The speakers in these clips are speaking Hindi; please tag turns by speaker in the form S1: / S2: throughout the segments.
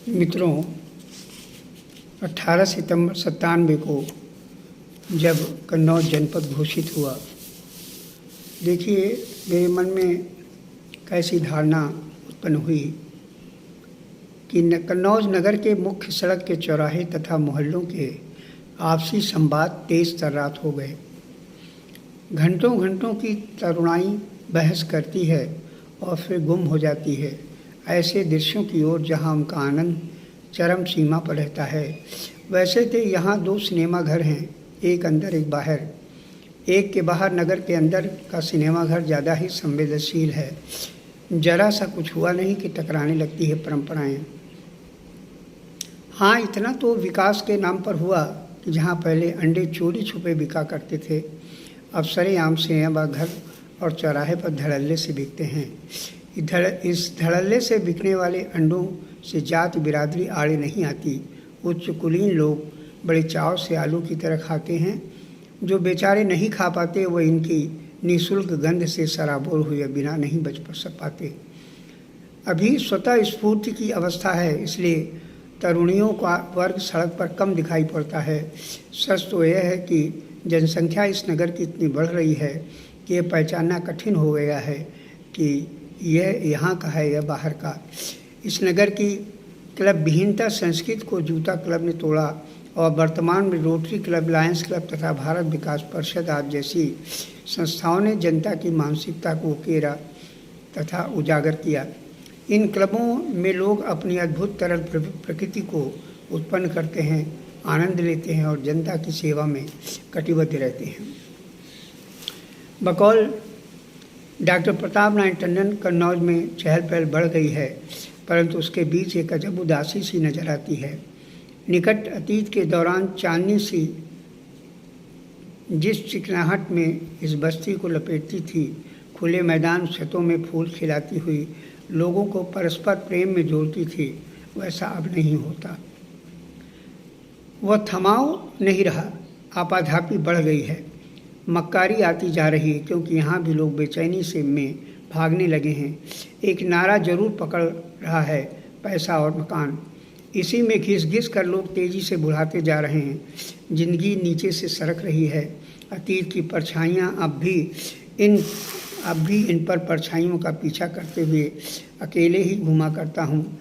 S1: मित्रों, 18 सितंबर 97 को जब कन्नौज जनपद घोषित हुआ, देखिए मेरे मन में कैसी धारणा उत्पन्न हुई कि कन्नौज नगर के मुख्य सड़क के चौराहे तथा मोहल्लों के आपसी संवाद तेज तर्रार हो गए। घंटों घंटों की तरुणाई बहस करती है और फिर गुम हो जाती है ऐसे दृश्यों की ओर जहां उनका आनंद चरम सीमा पर रहता है। वैसे तो यहाँ 2 सिनेमा घर हैं, एक अंदर एक बाहर। एक के बाहर नगर के अंदर का सिनेमा घर ज़्यादा ही संवेदनशील है। जरा सा कुछ हुआ नहीं कि टकराने लगती है परंपराएं। हाँ, इतना तो विकास के नाम पर हुआ कि जहाँ पहले अंडे चोरी छुपे बिका करते थे, अब सरेआम सिनेमा घर और चौराहे पर धड़ल्ले से बिकते हैं। इस धड़ल्ले से बिकने वाले अंडों से जात बिरादरी आड़े नहीं आती। उच्च कुलीन लोग बड़े चाव से आलू की तरह खाते हैं। जो बेचारे नहीं खा पाते वह इनकी निःशुल्क गंध से सराबोर हुए बिना नहीं बच पाते। अभी स्वतः स्फूर्ति की अवस्था है, इसलिए तरुणियों का वर्ग सड़क पर कम दिखाई पड़ता है। सच तो यह है कि जनसंख्या इस नगर की इतनी बढ़ रही है कि यह पहचानना कठिन हो गया है कि यह यहाँ का है या बाहर का। इस नगर की क्लब विहीनता संस्कृति को जूता क्लब ने तोड़ा और वर्तमान में रोटरी क्लब, लायंस क्लब तथा भारत विकास परिषद आदि जैसी संस्थाओं ने जनता की मानसिकता को उकेरा तथा उजागर किया। इन क्लबों में लोग अपनी अद्भुत तरल प्रकृति को उत्पन्न करते हैं, आनंद लेते हैं और जनता की सेवा में कटिबद्ध रहते हैं। बकौल डॉक्टर प्रताप नारायण टंडन, कन्नौज में चहल पहल बढ़ गई है, परंतु उसके बीच एक अजब उदासी सी नजर आती है। निकट अतीत के दौरान चांदनी सी जिस चिकनाहट में इस बस्ती को लपेटती थी, खुले मैदान छतों में फूल खिलाती हुई लोगों को परस्पर प्रेम में जोड़ती थी, वैसा अब नहीं होता। वह थमाव नहीं रहा, आपाधापी बढ़ गई है। मक्कारी आती जा रही है, क्योंकि यहाँ भी लोग बेचैनी से में भागने लगे हैं। एक नारा जरूर पकड़ रहा है, पैसा और मकान। इसी में घिस घिस कर लोग तेज़ी से बुढ़ाते जा रहे हैं। जिंदगी नीचे से सरक रही है। अतीत की परछाइयाँ अब भी इन पर परछाइयों का पीछा करते हुए अकेले ही घूमा करता हूँ।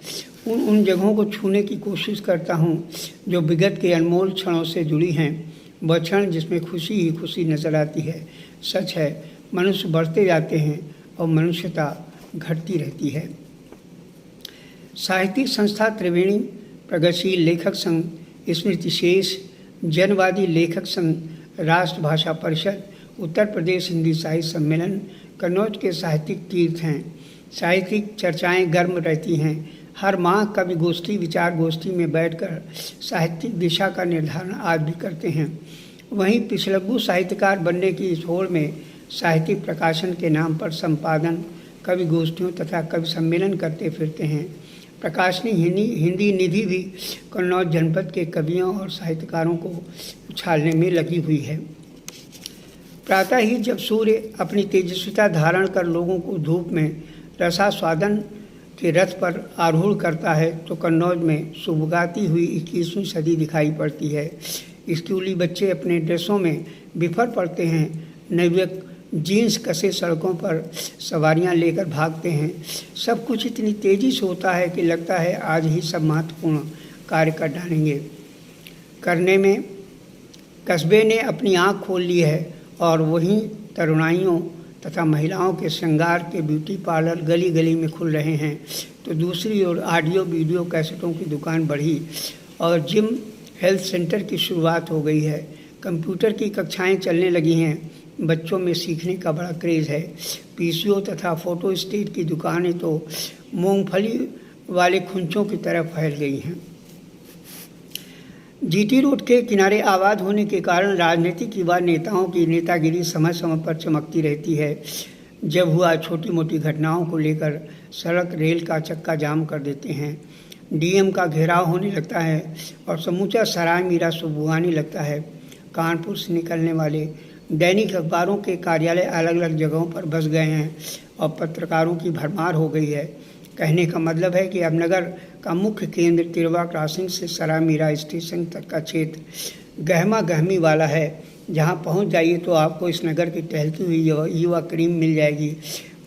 S1: उन जगहों को छूने की कोशिश करता हूँ जो विगत के अनमोल क्षणों से जुड़ी हैं। वह क्षण जिसमें खुशी ही खुशी नजर आती है। सच है, मनुष्य बढ़ते जाते हैं और मनुष्यता घटती रहती है। साहित्यिक संस्था त्रिवेणी, प्रगतिशील लेखक संघ, स्मृति शेष, जनवादी लेखक संघ, राष्ट्रभाषा परिषद, उत्तर प्रदेश हिंदी साहित्य सम्मेलन कन्नौज के साहित्यिक तीर्थ हैं। साहित्यिक चर्चाएं गर्म रहती हैं। हर माह कवि गोष्ठी, विचार गोष्ठी में बैठकर साहित्यिक दिशा का निर्धारण आज भी करते हैं। वहीं पिछलग्गू साहित्यकार बनने की इस होड़ में साहित्यिक प्रकाशन के नाम पर संपादन, कवि गोष्ठियों तथा कवि सम्मेलन करते फिरते हैं। प्रकाशनी हिंदी निधि भी कन्नौज जनपद के कवियों और साहित्यकारों को उछालने में लगी हुई है। प्रातः ही जब सूर्य अपनी तेजस्विता धारण कर लोगों को धूप में रसास्वादन के रथ पर आरूढ़ करता है, तो कन्नौज में सुबगाती हुई 21वीं सदी दिखाई पड़ती है। स्कूली बच्चे अपने ड्रेसों में बिफर पड़ते हैं। नवयुवक जीन्स कसे सड़कों पर सवारियां लेकर भागते हैं। सब कुछ इतनी तेज़ी से होता है कि लगता है आज ही सब महत्वपूर्ण कार्य कर डालेंगे। करने में कस्बे ने अपनी आँख खोल ली है और वहीं तरुणाइयों तथा महिलाओं के श्रृंगार के ब्यूटी पार्लर गली गली में खुल रहे हैं, तो दूसरी ओर ऑडियो वीडियो कैसेटों की दुकान बढ़ी और जिम हेल्थ सेंटर की शुरुआत हो गई है। कंप्यूटर की कक्षाएं चलने लगी हैं। बच्चों में सीखने का बड़ा क्रेज़ है। पीसीओ तथा फोटो स्टेट की दुकानें तो मूंगफली वाले खुंचों की तरफ फैल गई हैं। जीटी रोड के किनारे आबाद होने के कारण राजनीतिक युवा नेताओं की नेतागिरी समय समय पर चमकती रहती है। जब हुआ छोटी मोटी घटनाओं को लेकर सड़क रेल का चक्का जाम कर देते हैं। डीएम का घेराव होने लगता है और समूचा सराय मीरा सुबुआने लगता है। कानपुर से निकलने वाले दैनिक अखबारों के कार्यालय अलग अलग जगहों पर बस गए हैं और पत्रकारों की भरमार हो गई है। कहने का मतलब है कि अब नगर का मुख्य केंद्र तिरवा क्रॉसिंग से सरामीरा स्टेशन तक का क्षेत्र गहमा गहमी वाला है। जहां पहुंच जाइए तो आपको इस नगर की टहलती हुई युवा क्रीम मिल जाएगी।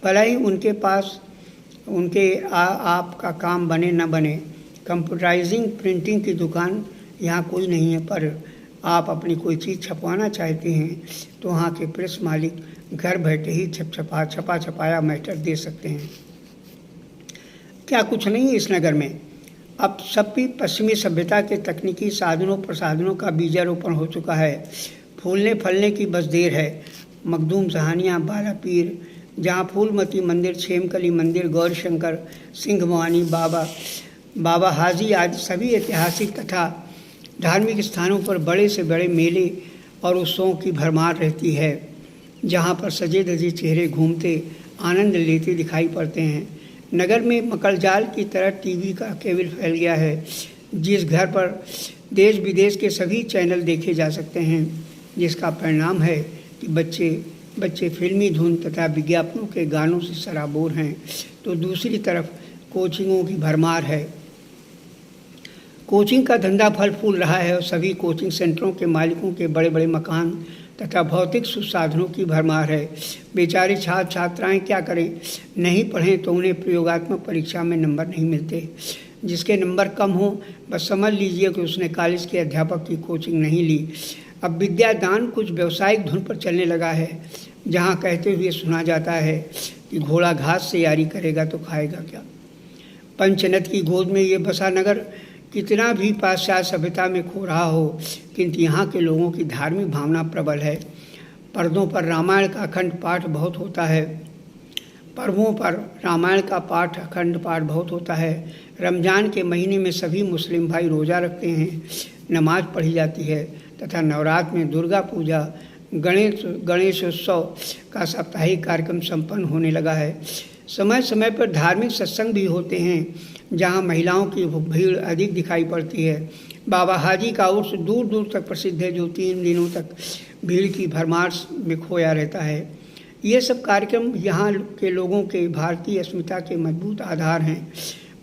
S1: भला ही उनके पास आपका काम बने न बने, कंप्यूटराइजिंग प्रिंटिंग की दुकान यहाँ कोई नहीं है, पर आप अपनी कोई चीज़ छपवाना चाहते हैं तो वहाँ के प्रेस मालिक घर बैठे ही छपा छपाया मैटर दे सकते हैं। क्या कुछ नहीं है इस नगर में? अब सभी पश्चिमी सभ्यता के तकनीकी साधनों प्रसाधनों का बीजारोपण हो चुका है। फूलने फलने की बस देर है। मखदूम जहानिया, बालापीर, जहाँ फूलमती मंदिर, छेमकली मंदिर, गौरशंकर, सिंह भवानी, बाबा हाजी आदि सभी ऐतिहासिक तथा धार्मिक स्थानों पर बड़े से बड़े मेले और उत्सवों की भरमार रहती है, जहाँ पर सजे धजे चेहरे घूमते आनंद लेते दिखाई पड़ते हैं। नगर में मकड़जाल की तरह टीवी का केबल फैल गया है, जिस घर पर देश विदेश के सभी चैनल देखे जा सकते हैं, जिसका परिणाम है कि बच्चे फिल्मी धुन तथा विज्ञापनों के गानों से सराबोर हैं, तो दूसरी तरफ कोचिंगों की भरमार है। कोचिंग का धंधा फल फूल रहा है और सभी कोचिंग सेंटरों के मालिकों के बड़े बड़े मकान तथा भौतिक सुसाधनों की भरमार है। बेचारे छात्र छात्राएं क्या करें? नहीं पढ़ें तो उन्हें प्रयोगात्मक परीक्षा में नंबर नहीं मिलते। जिसके नंबर कम हो बस समझ लीजिए कि उसने कॉलेज के अध्यापक की कोचिंग नहीं ली। अब विद्यादान कुछ व्यावसायिक धुन पर चलने लगा है, जहाँ कहते हुए सुना जाता है कि घोड़ा घास से यारी करेगा तो खाएगा क्या। पंचनद की गोद में ये बसा नगर कितना भी पाश्चात्य सभ्यता में खो रहा हो, किंतु यहाँ के लोगों की धार्मिक भावना प्रबल है। पर्दों पर रामायण का अखंड पाठ बहुत होता है। पर्वों पर रामायण का अखंड पाठ बहुत होता है। रमज़ान के महीने में सभी मुस्लिम भाई रोज़ा रखते हैं, नमाज पढ़ी जाती है तथा नवरात्र में दुर्गा पूजा, गणेशोत्सव का साप्ताहिक कार्यक्रम संपन्न होने लगा है। समय समय पर धार्मिक सत्संग भी होते हैं, जहां महिलाओं की भीड़ अधिक दिखाई पड़ती है। बाबा हाजी का उर्स दूर दूर तक प्रसिद्ध है, जो 3 दिनों तक भीड़ की भरमार में खोया रहता है। ये सब कार्यक्रम यहाँ के लोगों के भारतीय अस्मिता के मजबूत आधार हैं।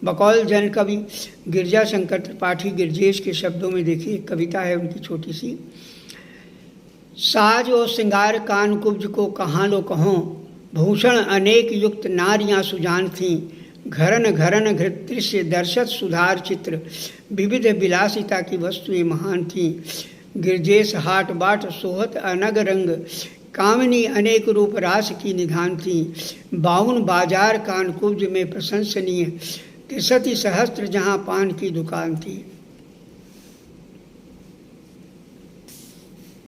S1: बकौल जन कवि गिरजा शंकर त्रिपाठी गिरजेश के शब्दों में देखिए, एक कविता है उनकी छोटी सी। साज और श्रृंगार कान कुब्ज को कहाँ लो कहों, भूषण अनेक युक्त नारियां सुजान थीं, घरन घरन घृत दृश्य दर्शत सुधार चित्र, विविध विलासिता की वस्तुएं महान थीं। गिरजेश हाट बाट सोहत अनग रंग, कामनी अनेक रूप रास की निधान थी। 52 बाजार कान कुब्ज में प्रशंसनीय, 63 सहस्त्र जहां पान की दुकान थी।